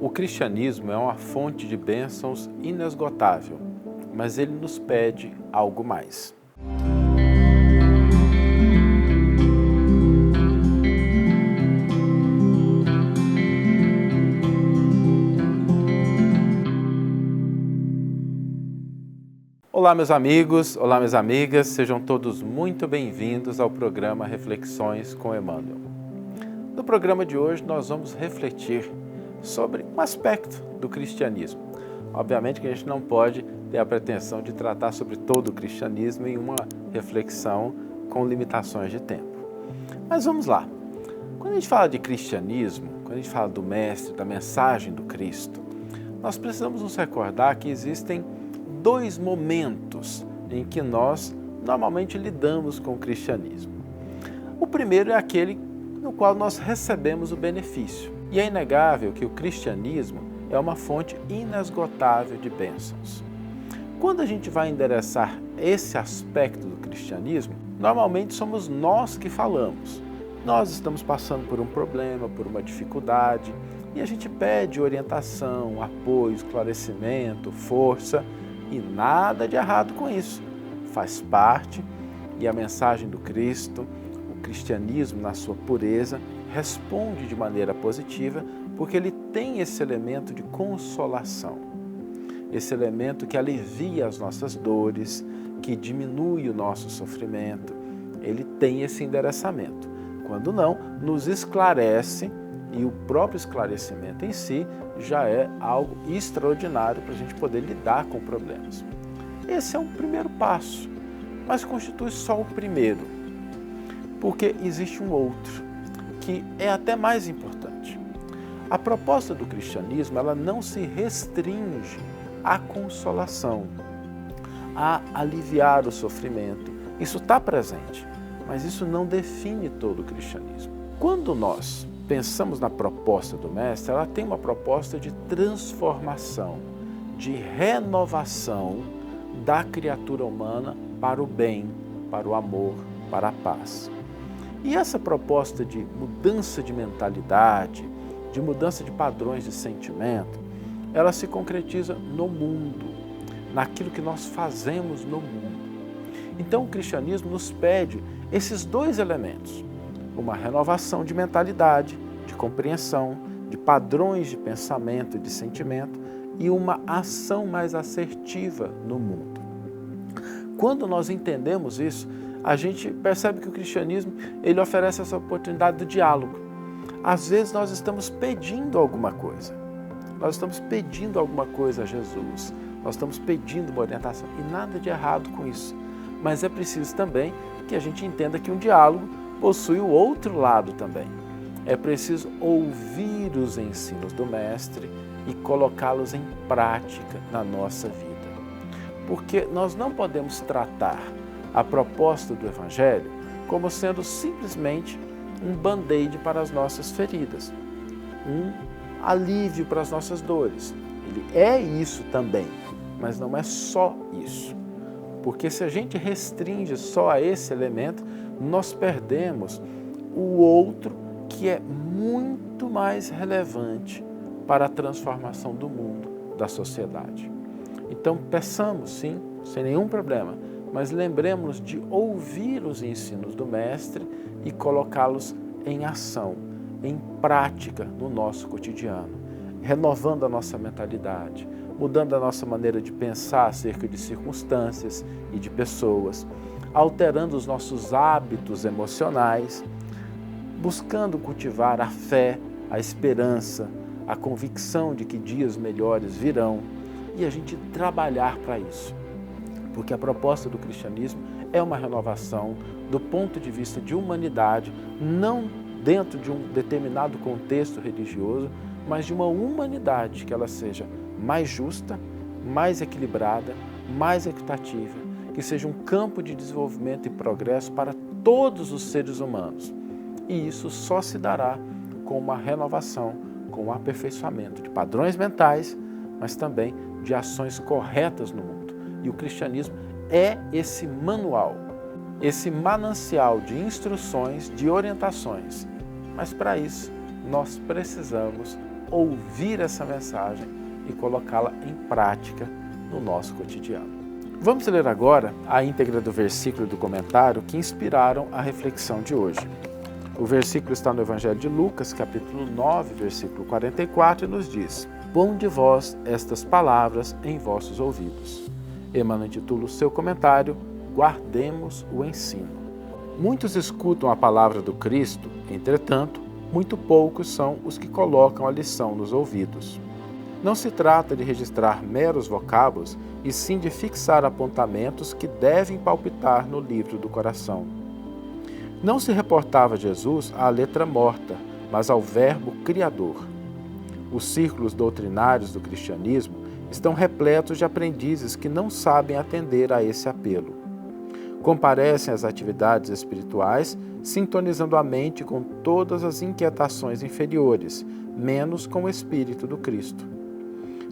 O cristianismo é uma fonte de bênçãos inesgotável, mas ele nos pede algo mais. Olá, meus amigos, olá, minhas amigas, sejam todos muito bem-vindos ao programa Reflexões com Emmanuel. No programa de hoje, nós vamos refletir sobre um aspecto do cristianismo. Obviamente que a gente não pode ter a pretensão de tratar sobre todo o cristianismo em uma reflexão com limitações de tempo. Mas vamos lá. Quando a gente fala de cristianismo, quando a gente fala do Mestre, da mensagem do Cristo, nós precisamos nos recordar que existem dois momentos em que nós normalmente lidamos com o cristianismo. O primeiro é aquele no qual nós recebemos o benefício. E é inegável que o cristianismo é uma fonte inesgotável de bênçãos. Quando a gente vai endereçar esse aspecto do cristianismo, normalmente somos nós que falamos. Nós estamos passando por um problema, por uma dificuldade, e a gente pede orientação, apoio, esclarecimento, força, e nada de errado com isso. Faz parte, e a mensagem do Cristo, o cristianismo na sua pureza, responde de maneira positiva, porque ele tem esse elemento de consolação, esse elemento que alivia as nossas dores, que diminui o nosso sofrimento. Ele tem esse endereçamento. Quando não, nos esclarece, e o próprio esclarecimento em si já é algo extraordinário para a gente poder lidar com problemas. Esse é um primeiro passo, mas constitui só o primeiro, porque existe um outro, que é até mais importante. A proposta do cristianismo, ela não se restringe à consolação, a aliviar o sofrimento. Isso está presente, mas isso não define todo o cristianismo. Quando nós pensamos na proposta do Mestre, ela tem uma proposta de transformação, de renovação da criatura humana para o bem, para o amor, para a paz. E essa proposta de mudança de mentalidade, de mudança de padrões de sentimento, ela se concretiza no mundo, naquilo que nós fazemos no mundo. Então o cristianismo nos pede esses dois elementos, uma renovação de mentalidade, de compreensão, de padrões de pensamento e de sentimento e uma ação mais assertiva no mundo. Quando nós entendemos isso, a gente percebe que o cristianismo ele oferece essa oportunidade do diálogo. Às vezes nós estamos pedindo alguma coisa. Nós estamos pedindo alguma coisa a Jesus. Nós estamos pedindo uma orientação. E nada de errado com isso. Mas é preciso também que a gente entenda que um diálogo possui o outro lado também. É preciso ouvir os ensinos do Mestre e colocá-los em prática na nossa vida. Porque nós não podemos tratar a proposta do Evangelho como sendo simplesmente um band-aid para as nossas feridas, um alívio para as nossas dores. Ele é isso também, mas não é só isso. Porque se a gente restringe só a esse elemento, nós perdemos o outro que é muito mais relevante para a transformação do mundo, da sociedade. Então, peçamos sim, sem nenhum problema, mas lembremos de ouvir os ensinos do Mestre e colocá-los em ação, em prática no nosso cotidiano, renovando a nossa mentalidade, mudando a nossa maneira de pensar acerca de circunstâncias e de pessoas, alterando os nossos hábitos emocionais, buscando cultivar a fé, a esperança, a convicção de que dias melhores virão e a gente trabalhar para isso. Porque a proposta do cristianismo é uma renovação do ponto de vista de humanidade, não dentro de um determinado contexto religioso, mas de uma humanidade que ela seja mais justa, mais equilibrada, mais equitativa, que seja um campo de desenvolvimento e progresso para todos os seres humanos. E isso só se dará com uma renovação, com um aperfeiçoamento de padrões mentais, mas também de ações corretas no mundo. E o cristianismo é esse manual, esse manancial de instruções, de orientações. Mas para isso, nós precisamos ouvir essa mensagem e colocá-la em prática no nosso cotidiano. Vamos ler agora a íntegra do versículo e do comentário que inspiraram a reflexão de hoje. O versículo está no Evangelho de Lucas, capítulo 9, versículo 44, e nos diz: Ponde vós estas palavras em vossos ouvidos. Emmanuel intitula o seu comentário: Guardemos o ensino. Muitos escutam a palavra do Cristo, entretanto, muito poucos são os que colocam a lição nos ouvidos. Não se trata de registrar meros vocábulos, e sim de fixar apontamentos que devem palpitar no livro do coração. Não se reportava Jesus à letra morta, mas ao Verbo Criador. Os círculos doutrinários do cristianismo estão repletos de aprendizes que não sabem atender a esse apelo. Comparecem às atividades espirituais, sintonizando a mente com todas as inquietações inferiores, menos com o Espírito do Cristo.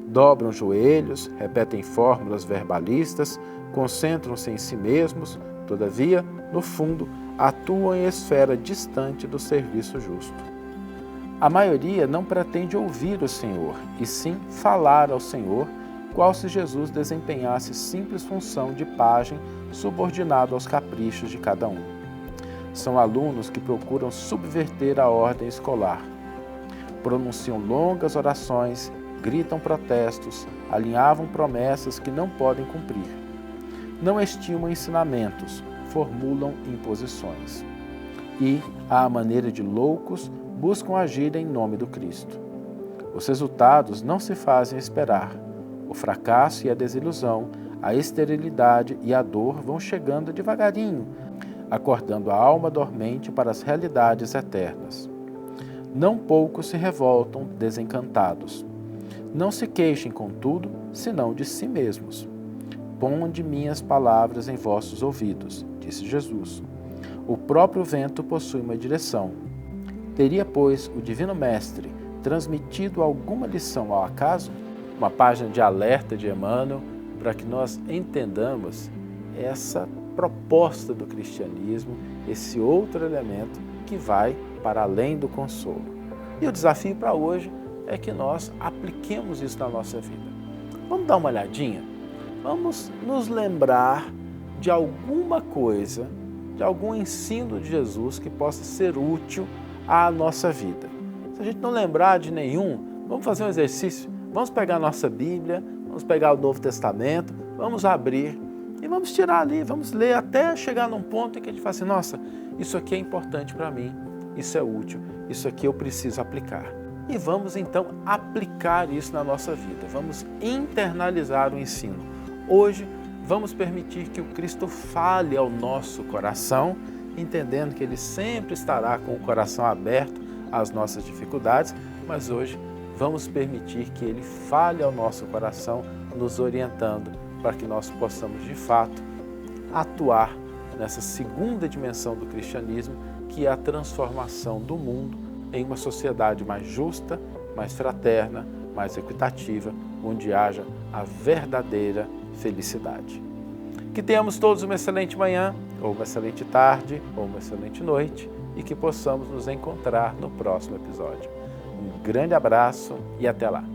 Dobram joelhos, repetem fórmulas verbalistas, concentram-se em si mesmos, todavia, no fundo, atuam em esfera distante do serviço justo. A maioria não pretende ouvir o Senhor, e sim falar ao Senhor, qual se Jesus desempenhasse simples função de pajem subordinado aos caprichos de cada um. São alunos que procuram subverter a ordem escolar. Pronunciam longas orações, gritam protestos, alinhavam promessas que não podem cumprir. Não estimam ensinamentos, formulam imposições. E, à maneira de loucos, buscam agir em nome do Cristo. Os resultados não se fazem esperar. O fracasso e a desilusão, a esterilidade e a dor vão chegando devagarinho, acordando a alma dormente para as realidades eternas. Não poucos se revoltam desencantados. Não se queixem, contudo, senão de si mesmos. Ponde minhas palavras em vossos ouvidos, disse Jesus. O próprio vento possui uma direção. Teria, pois, o Divino Mestre transmitido alguma lição ao acaso? Uma página de alerta de Emmanuel para que nós entendamos essa proposta do cristianismo, esse outro elemento que vai para além do consolo. E o desafio para hoje é que nós apliquemos isso na nossa vida. Vamos dar uma olhadinha? Vamos nos lembrar de alguma coisa, de algum ensino de Jesus que possa ser útil à nossa vida. Se a gente não lembrar de nenhum, vamos fazer um exercício. Vamos pegar a nossa Bíblia, vamos pegar o Novo Testamento, vamos abrir e vamos tirar ali, vamos ler até chegar num ponto em que a gente fala assim, nossa, isso aqui é importante para mim, isso é útil, isso aqui eu preciso aplicar. E vamos então aplicar isso na nossa vida, vamos internalizar o ensino. Hoje vamos permitir que o Cristo fale ao nosso coração, entendendo que Ele sempre estará com o coração aberto às nossas dificuldades, mas hoje vamos permitir que Ele fale ao nosso coração, nos orientando para que nós possamos de fato atuar nessa segunda dimensão do cristianismo, que é a transformação do mundo em uma sociedade mais justa, mais fraterna, mais equitativa, onde haja a verdadeira felicidade. Que tenhamos todos uma excelente manhã, ou uma excelente tarde, ou uma excelente noite, e que possamos nos encontrar no próximo episódio. Um grande abraço e até lá!